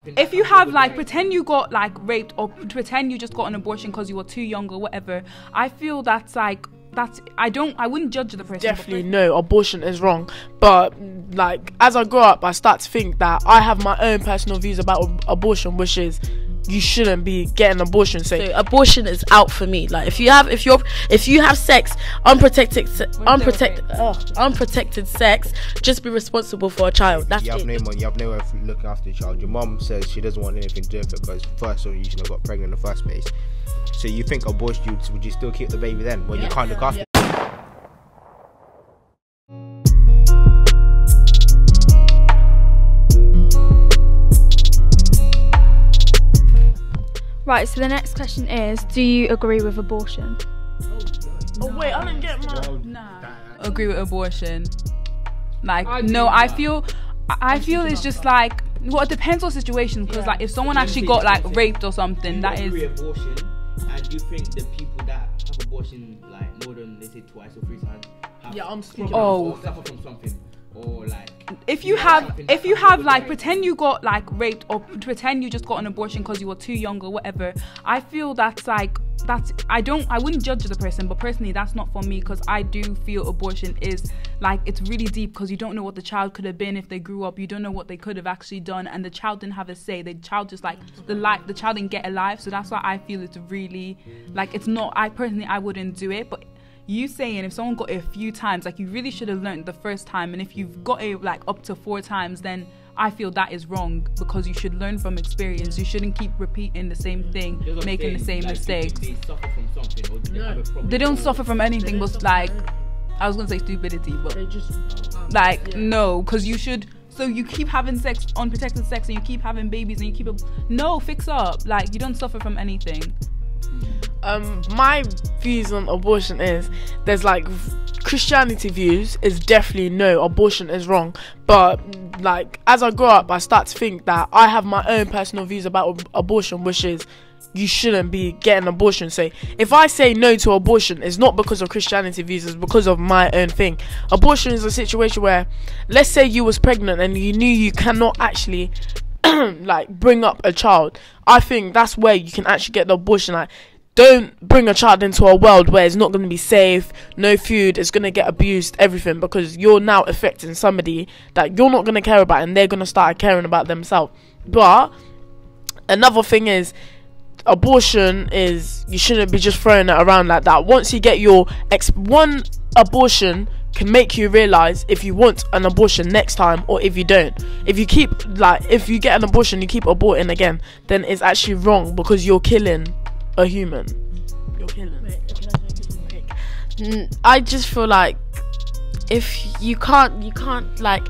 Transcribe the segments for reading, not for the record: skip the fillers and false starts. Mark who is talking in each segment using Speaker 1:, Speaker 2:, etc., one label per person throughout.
Speaker 1: If you have like pretend you got like raped or pretend you just got an abortion because you were too young or whatever, I feel that's like I wouldn't judge the person.
Speaker 2: Definitely no, abortion is wrong. But like as I grow up, I start to think that I have my own personal views about abortion, which is you shouldn't be getting an abortion. So
Speaker 3: abortion is out for me. Like if you have sex, unprotected sex, just be responsible for a child. That's
Speaker 4: you have
Speaker 3: it.
Speaker 4: You have no way of looking after the child. Your mum says she doesn't want anything to do with it because first of all you shouldn't have got pregnant in the first place. So you think abortion, would you still keep the baby then when you can't look after it?
Speaker 5: Right, so the next question is, do you agree with abortion?
Speaker 2: Oh wait, I didn't get my...
Speaker 1: Nah. Agree with abortion. Like, no, I feel it's just like, well, it depends on situation, because like if someone actually got like raped or something, that is...
Speaker 6: abortion, and you think the people that have abortion like more than, let's say, twice or 3 times have suffer from something, or like
Speaker 1: if you have like pretend you got like raped or pretend you just got an abortion because you were too young or whatever, I feel that's I wouldn't judge the person, but personally that's not for me, because I do feel abortion is like, it's really deep, because you don't know what the child could have been if they grew up. You don't know what they could have actually done, and the child didn't have a say. The child just like the child didn't get a life. So that's why I feel it's really like, it's not, I personally I wouldn't do it. But you saying if someone got it a few times, like you really should have learned the first time, and if you've got it like up to 4 times, then I feel that is wrong, because you should learn from experience. You shouldn't keep repeating the same thing, making the same mistakes.
Speaker 6: They suffer from something, or do they have a problem?
Speaker 1: They don't suffer from anything, but like, I was gonna say stupidity, but like no, because you should. So you keep having sex, unprotected sex, and you keep having babies, and you keep fix up. Like, you don't suffer from anything.
Speaker 2: My views on abortion is, there's like Christianity views is definitely no, abortion is wrong. But like as I grow up, I start to think that I have my own personal views about abortion, which is you shouldn't be getting an abortion. So if I say no to abortion, it's not because of Christianity views, it's because of my own thing. Abortion is a situation where, let's say you was pregnant and you knew you cannot actually like bring up a child. I think that's where you can actually get the abortion. Like, don't bring a child into a world where it's not going to be safe, no food, it's going to get abused, everything, because you're now affecting somebody that you're not going to care about, and they're going to start caring about themselves. But another thing is, abortion is, you shouldn't be just throwing it around like that. Once you get your one abortion can make you realize if you want an abortion next time, or if you don't. If you keep if you get an abortion, you keep aborting again, then it's actually wrong, because you're killing a human. You're killing.
Speaker 3: I just feel like if you can't like,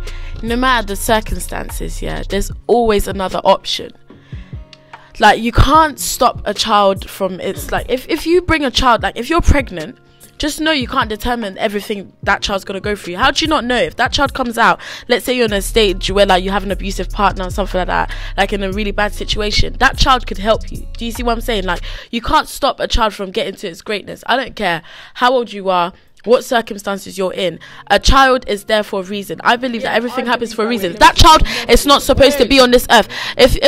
Speaker 3: no matter the circumstances, there's always another option. Like, you can't stop a child from, it's like, if you bring a child, like if you're pregnant, just know you can't determine everything that child's going to go through. How do you not know? If that child comes out, let's say you're in a stage where like you have an abusive partner or something like that, like in a really bad situation, that child could help you. Do you see what I'm saying? Like, you can't stop a child from getting to its greatness. I don't care how old you are, what circumstances you're in. A child is there for a reason. I believe that everything happens for a reason. That child is not supposed to be on this earth. If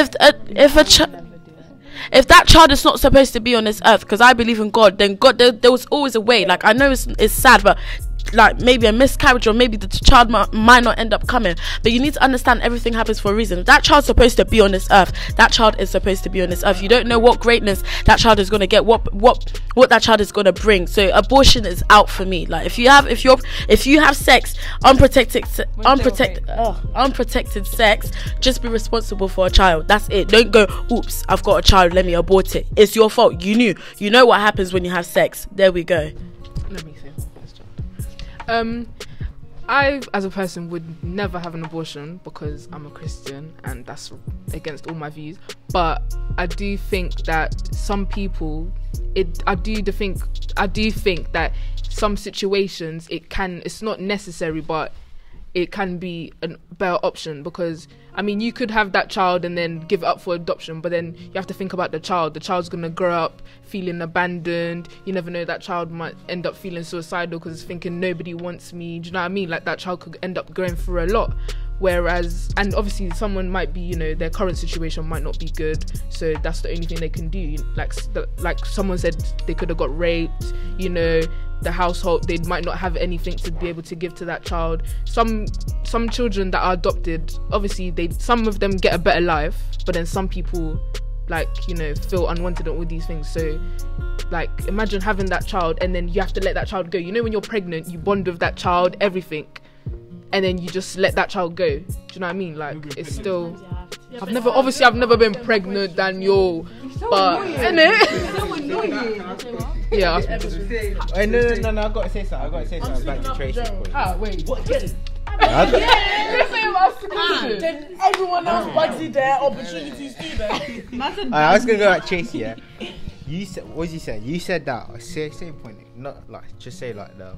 Speaker 3: that child is not supposed to be on this earth, because I believe in God, then God, there was always a way. Like, I know it's sad, but like maybe a miscarriage, or maybe the child might not end up coming, but you need to understand everything happens for a reason. If that child's supposed to be on this earth, that child is supposed to be on this earth. You don't know what greatness that child is going to get, what that child is going to bring. So abortion is out for me. Like, if you have sex, unprotected sex, just be responsible for a child. That's it. Don't go, oops, I've got a child, let me abort it. It's your fault. You know what happens when you have sex. There we go.
Speaker 7: Let me see. I, as a person, would never have an abortion because I'm a Christian and that's against all my views. But I do think that some people, I do think that some situations it's not necessary, but it can be a better option, because I mean, you could have that child and then give it up for adoption, but then you have to think about the child. The child's going to grow up feeling abandoned. You never know, that child might end up feeling suicidal because it's thinking nobody wants me. Do you know what I mean? Like, that child could end up going through a lot. Whereas, and obviously someone might be, you know, their current situation might not be good, so that's the only thing they can do. Like someone said, they could have got raped, you know, the household, they might not have anything to be able to give to that child. Some children that are adopted, obviously some of them get a better life, but then some people, like, you know, feel unwanted and all these things. So like, imagine having that child and then you have to let that child go. You know, when you're pregnant, you bond with that child, everything, and then you just let that child go. Do you know what I mean? Like, it's still, I've never been pregnant, Daniel, but innit? Yeah.
Speaker 4: No, I gotta say something back to Tracy's point.
Speaker 7: Wait, what?
Speaker 2: Then everyone else bugsy their opportunities too then.
Speaker 4: I was gonna go at Tracy, yeah. You said, what was you saying? You said that, say point, not like, just say like the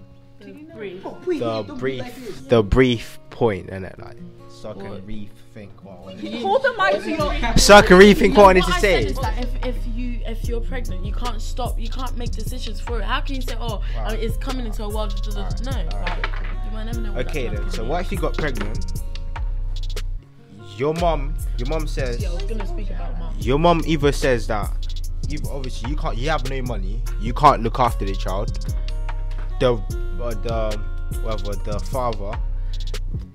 Speaker 4: brief point, innit? Like, so I can rethink what I wanted to say.
Speaker 1: Hold the mic to your...
Speaker 4: So I can rethink what I wanted to say.
Speaker 3: Is that if you're pregnant, you can't stop, you can't make decisions for it. How can you say, it's coming into a world? No, you might never know what
Speaker 4: okay then, so what if you got pregnant? Your mom says,
Speaker 2: I was gonna speak about mom.
Speaker 4: Your mom either says that obviously you have no money, you can't look after the child. The father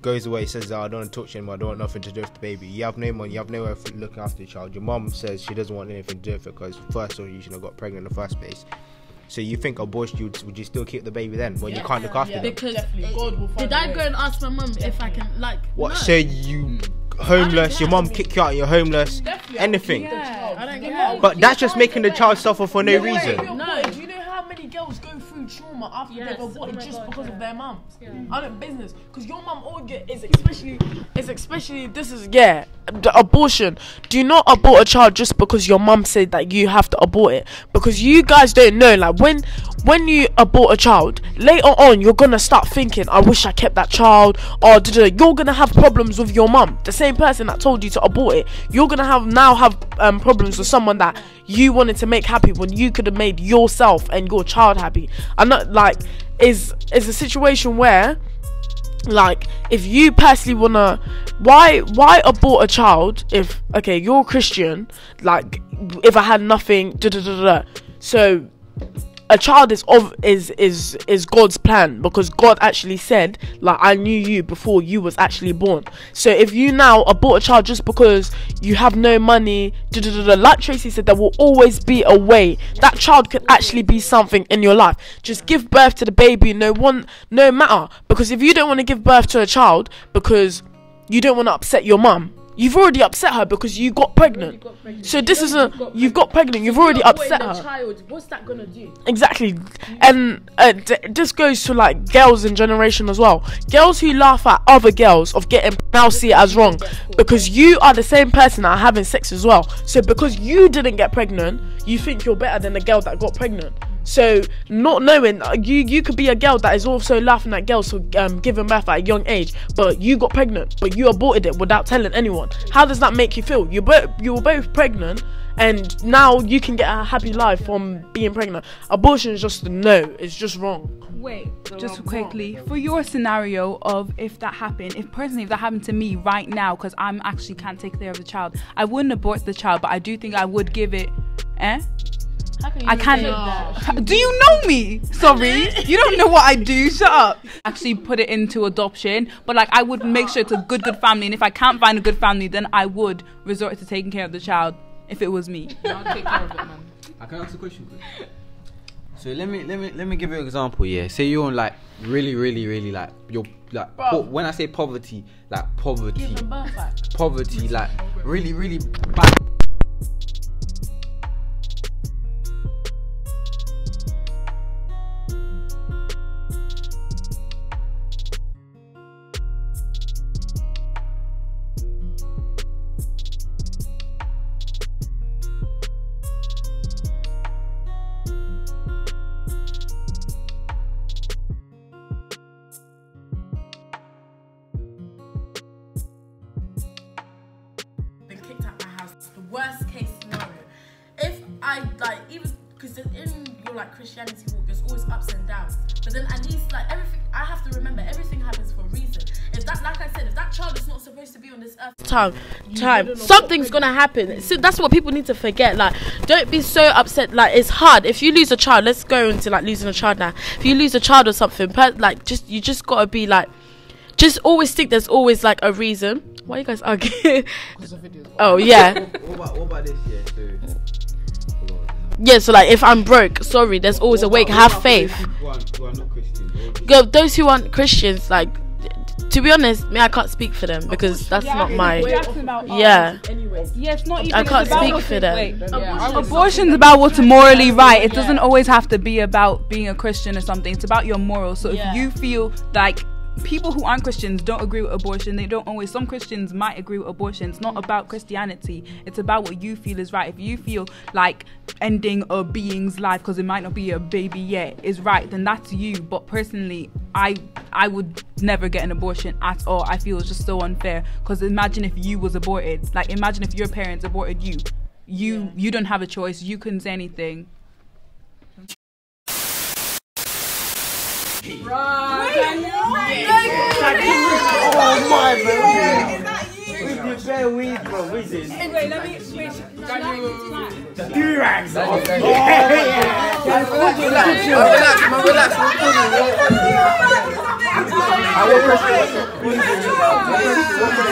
Speaker 4: goes away, says that I don't want to touch him, I don't want nothing to do with the baby. You have no money, you have no way of looking after the child. Your mom says she doesn't want anything to do with it because first of all, you shouldn't have got pregnant in the first place. So you think abortion, would you still keep the baby then when you can't look after them?
Speaker 3: Because did I go and ask my mum if I can, like,
Speaker 4: what?
Speaker 3: No.
Speaker 4: So you homeless, your mum kicked you out, you're homeless, anything.
Speaker 3: I don't care.
Speaker 4: But that's just making the child suffer for no reason.
Speaker 2: No, do you know how many girls go through trauma after they've aborted just because of their mums? I don't business, because your mum is especially this is the abortion. Do not abort a child just because your mum said that you have to abort it, because you guys don't know, like, when you abort a child, later on you're gonna start thinking, I wish I kept that child, or you're gonna have problems with your mum, the same person that told you to abort it. You're gonna have problems with someone that you wanted to make happy when you could have made yourself and your child happy. And not like is a situation where, like, if you personally wanna, why abort a child if, okay, you're a Christian, like, if I had nothing, so a child is God's plan, because God actually said, like, I knew you before you was actually born. So if you now abort a child just because you have no money, like Tracy said, there will always be a way that child could actually be something in your life. Just give birth to the baby, no matter, because if you don't want to give birth to a child because you don't want to upset your mum, you've already upset her because you got pregnant. So this isn't, you've got pregnant, you've already upset her.
Speaker 3: Child, what's that gonna do?
Speaker 2: Exactly. And this goes to, like, girls in generation as well. Girls who laugh at other girls of getting, now see it as wrong, because you are the same person that are having sex as well. So because you didn't get pregnant, you think you're better than the girl that got pregnant. So not knowing, you could be a girl that is also laughing at girls for giving birth at a young age, but you got pregnant, but you aborted it without telling anyone. How does that make you feel? You were both pregnant, and now you can get a happy life from being pregnant. Abortion is just it's just wrong.
Speaker 1: Wait, just quickly, for your scenario of if that happened, if that happened to me right now, because I'm actually can't take care of the child, I wouldn't abort the child, but I do think I would give it. I can't. Do you know me? Sorry, you don't know what I do. Shut up. Actually, put it into adoption, but like I would make sure it's a good family, and if I can't find a good family, then I would resort to taking care of the child. If it was me,
Speaker 7: I'll take care of it, man.
Speaker 6: I can ask a question, quick. So let me give you an example. Yeah, say you're on, like, really like, you're like, when I say poverty, like poverty, like really bad.
Speaker 3: Worst case scenario, if I, like, even because in your, like, Christianity walk, there's always ups and downs, but then at least, like, everything, I have to remember everything happens for a reason. If that, like I said, if that child is not supposed to be on this earth time, something's gonna happen. So that's what people need to forget. Like, don't be so upset. Like, it's hard. If you lose a child, let's go into like losing a child now. If you lose a child or something, you just gotta be like, just always think there's always like a reason. Why are you guys arguing? Oh yeah.
Speaker 6: What about this?
Speaker 3: Yeah, so like if I'm broke, sorry, there's always a way. Have faith.
Speaker 6: Who are not Christians?
Speaker 3: Go, those who aren't Christians, like, to be honest, I can't speak for them because that's not my. Yeah.
Speaker 1: Yeah, it's not even.
Speaker 3: I can't speak for them.
Speaker 1: Abortion's about what's morally right. It doesn't always have to be about being a Christian or something. It's about your morals. So if you feel like people who aren't Christians don't agree with abortion, they don't always. Some Christians might agree with abortion. It's not about Christianity. It's about what you feel is right. If you feel like ending a being's life because it might not be a baby yet is right, then that's you. But personally, I would never get an abortion at all. I feel it's just so unfair. Because imagine if you was aborted. Like, imagine if your parents aborted you. You don't have a choice. You couldn't say anything.
Speaker 4: Oh my god. We prepare weed, bro. Wait, let me do-rags.
Speaker 2: I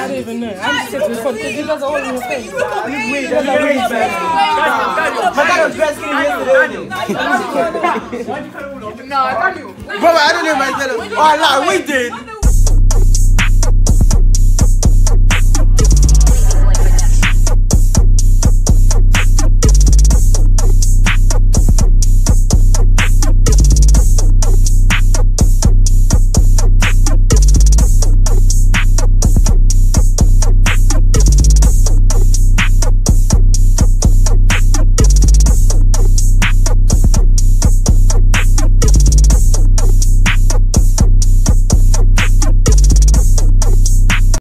Speaker 2: don't even know. I'm just sitting in front because you guys are all in your face.
Speaker 4: My dad was dressed yesterday.
Speaker 2: No, I can't.
Speaker 4: Bro, I don't know if I said it. Oh, like, we did.